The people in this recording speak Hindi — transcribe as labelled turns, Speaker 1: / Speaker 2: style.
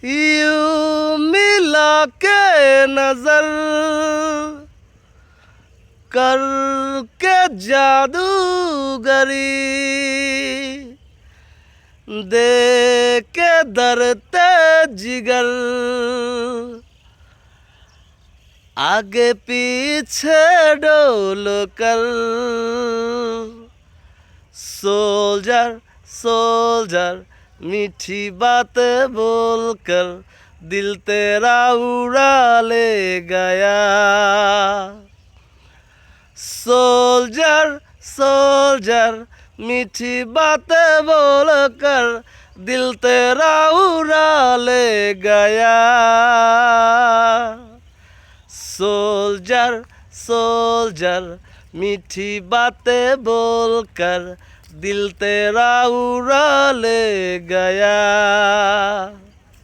Speaker 1: यूं मिला के नजर करके जादूगरी दे के दरते जिगर आगे पीछे डोल कर सोल्जर सोल्जर मीठी बातें बोलकर दिल तेरा उड़ा ले गया सोल्जर सोल्जर मीठी बातें बोलकर दिल तेरा उड़ा ले गया सोल्जर सोल्जर मीठी बातें बोलकर दिल तेरा उड़ा ले गया।